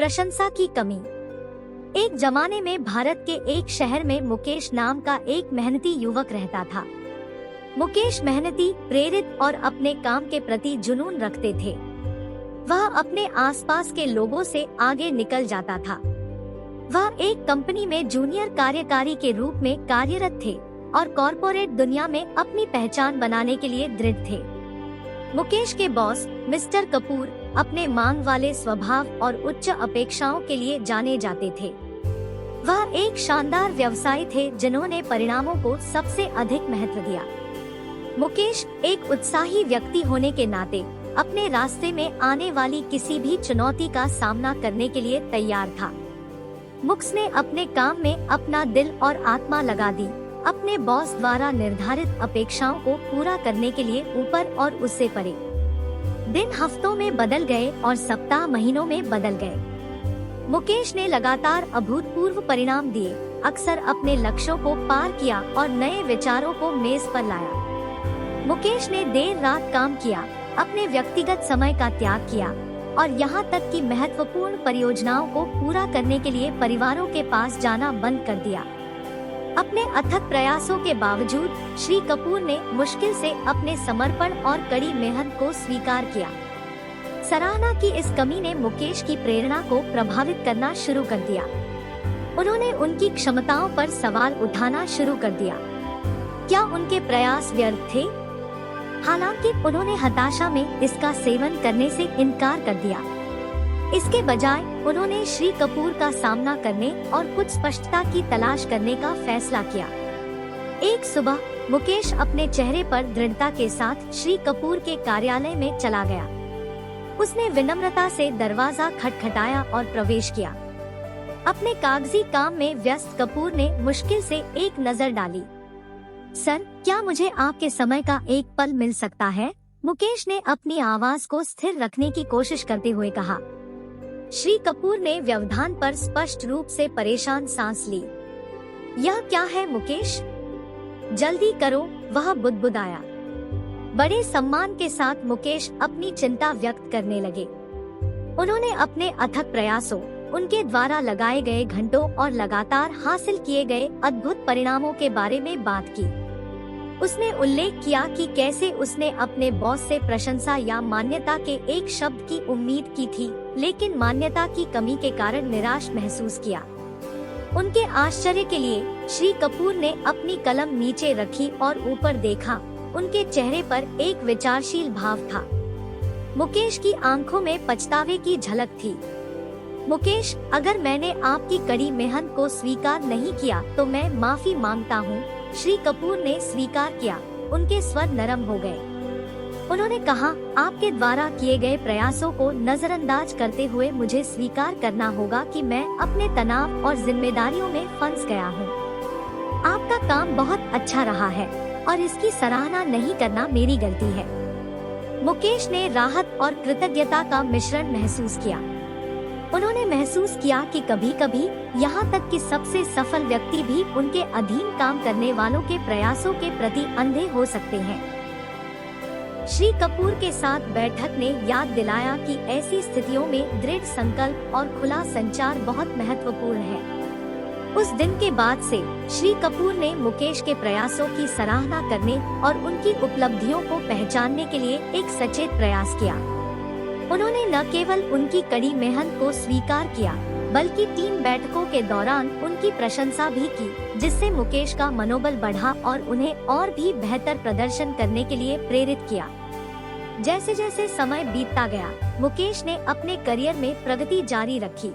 प्रशंसा की कमी। एक जमाने में भारत के एक शहर में मुकेश नाम का एक मेहनती युवक रहता था। मुकेश मेहनती, प्रेरित और अपने काम के प्रति जुनून रखते थे। वह अपने आसपास के लोगों से आगे निकल जाता था। वह एक कंपनी में जूनियर कार्यकारी के रूप में कार्यरत थे और कॉरपोरेट दुनिया में अपनी पहचान बनाने के लिए दृढ़ थे। मुकेश के बॉस मिस्टर कपूर अपने मांग वाले स्वभाव और उच्च अपेक्षाओं के लिए जाने जाते थे। वह एक शानदार व्यवसायी थे जिन्होंने परिणामों को सबसे अधिक महत्व दिया। मुकेश एक उत्साही व्यक्ति होने के नाते अपने रास्ते में आने वाली किसी भी चुनौती का सामना करने के लिए तैयार था। मुक्स ने अपने काम में अपना दिल और आत्मा लगा दी, अपने बॉस द्वारा निर्धारित अपेक्षाओं को पूरा करने के लिए ऊपर और उससे परे। दिन हफ्तों में बदल गए और सप्ताह महीनों में बदल गए। मुकेश ने लगातार अभूतपूर्व परिणाम दिए, अक्सर अपने लक्ष्यों को पार किया और नए विचारों को मेज पर लाया। मुकेश ने देर रात काम किया, अपने व्यक्तिगत समय का त्याग किया और यहाँ तक कि महत्वपूर्ण परियोजनाओं को पूरा करने के लिए परिवारों के पास जाना बंद कर दिया। अपने अथक प्रयासों के बावजूद श्री कपूर ने मुश्किल से अपने समर्पण और कड़ी मेहनत को स्वीकार किया। सराहना की इस कमी ने मुकेश की प्रेरणा को प्रभावित करना शुरू कर दिया। उन्होंने उनकी क्षमताओं पर सवाल उठाना शुरू कर दिया। क्या उनके प्रयास व्यर्थ थे? हालांकि उन्होंने हताशा में इसका सेवन करने से इनकार कर दिया। इसके बजाय उन्होंने श्री कपूर का सामना करने और कुछ स्पष्टता की तलाश करने का फैसला किया। एक सुबह मुकेश अपने चेहरे पर दृढ़ता के साथ श्री कपूर के कार्यालय में चला गया। उसने विनम्रता से दरवाजा खटखटाया और प्रवेश किया। अपने कागजी काम में व्यस्त कपूर ने मुश्किल से एक नजर डाली। सर, क्या मुझे आपके समय का एक पल मिल सकता है? मुकेश ने अपनी आवाज को स्थिर रखने की कोशिश करते हुए कहा। श्री कपूर ने व्यवधान पर स्पष्ट रूप से परेशान सांस ली। यह क्या है मुकेश? जल्दी करो, वह बुदबुदाया। बड़े सम्मान के साथ मुकेश अपनी चिंता व्यक्त करने लगे। उन्होंने अपने अथक प्रयासों, उनके द्वारा लगाए गए घंटों और लगातार हासिल किए गए अद्भुत परिणामों के बारे में बात की। उसने उल्लेख किया कि कैसे उसने अपने बॉस से प्रशंसा या मान्यता के एक शब्द की उम्मीद की थी, लेकिन मान्यता की कमी के कारण निराश महसूस किया। उनके आश्चर्य के लिए श्री कपूर ने अपनी कलम नीचे रखी और ऊपर देखा। उनके चेहरे पर एक विचारशील भाव था। मुकेश की आंखों में पछतावे की झलक थी। मुकेश, अगर मैंने आपकी कड़ी मेहनत को स्वीकार नहीं किया तो मैं माफी मांगता हूँ। श्री कपूर ने स्वीकार किया। उनके स्वर नरम हो गए। उन्होंने कहा, आपके द्वारा किए गए प्रयासों को नजरअंदाज करते हुए मुझे स्वीकार करना होगा कि मैं अपने तनाव और जिम्मेदारियों में फंस गया हूँ। आपका काम बहुत अच्छा रहा है और इसकी सराहना नहीं करना मेरी गलती है। मुकेश ने राहत और कृतज्ञता का मिश्रण महसूस किया। उन्होंने महसूस किया कि कभी-कभी यहाँ तक कि सबसे सफल व्यक्ति भी उनके अधीन काम करने वालों के प्रयासों के प्रति अंधे हो सकते हैं। श्री कपूर के साथ बैठक ने याद दिलाया कि ऐसी स्थितियों में दृढ़ संकल्प और खुला संचार बहुत महत्वपूर्ण है। उस दिन के बाद से श्री कपूर ने मुकेश के प्रयासों की सराहना करने और उनकी उपलब्धियों को पहचानने के लिए एक सचेत प्रयास किया। उन्होंने न केवल उनकी कड़ी मेहनत को स्वीकार किया, बल्कि टीम बैठकों के दौरान उनकी प्रशंसा भी की, जिससे मुकेश का मनोबल बढ़ा और उन्हें और भी बेहतर प्रदर्शन करने के लिए प्रेरित किया। जैसे जैसे समय बीतता गया, मुकेश ने अपने करियर में प्रगति जारी रखी।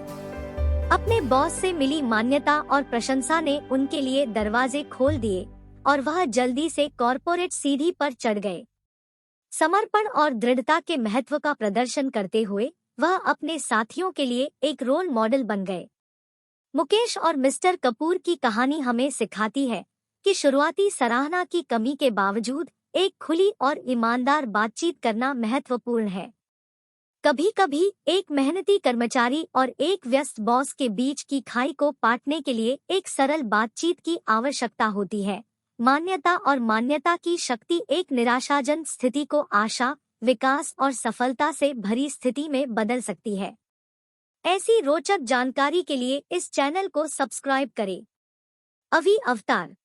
अपने बॉस से मिली मान्यता और प्रशंसा ने उनके लिए दरवाजे खोल दिए और वह जल्दी से कॉरपोरेट सीढ़ी पर चढ़ गए। समर्पण और दृढ़ता के महत्व का प्रदर्शन करते हुए वह अपने साथियों के लिए एक रोल मॉडल बन गए। मुकेश और मिस्टर कपूर की कहानी हमें सिखाती है कि शुरुआती सराहना की कमी के बावजूद एक खुली और ईमानदार बातचीत करना महत्वपूर्ण है। कभी-कभी एक मेहनती कर्मचारी और एक व्यस्त बॉस के बीच की खाई को पाटने के लिए एक सरल बातचीत की आवश्यकता होती है। मान्यता और मान्यता की शक्ति एक निराशाजनक स्थिति को आशा, विकास और सफलता से भरी स्थिति में बदल सकती है। ऐसी रोचक जानकारी के लिए इस चैनल को सब्सक्राइब करें। अभी अवतार।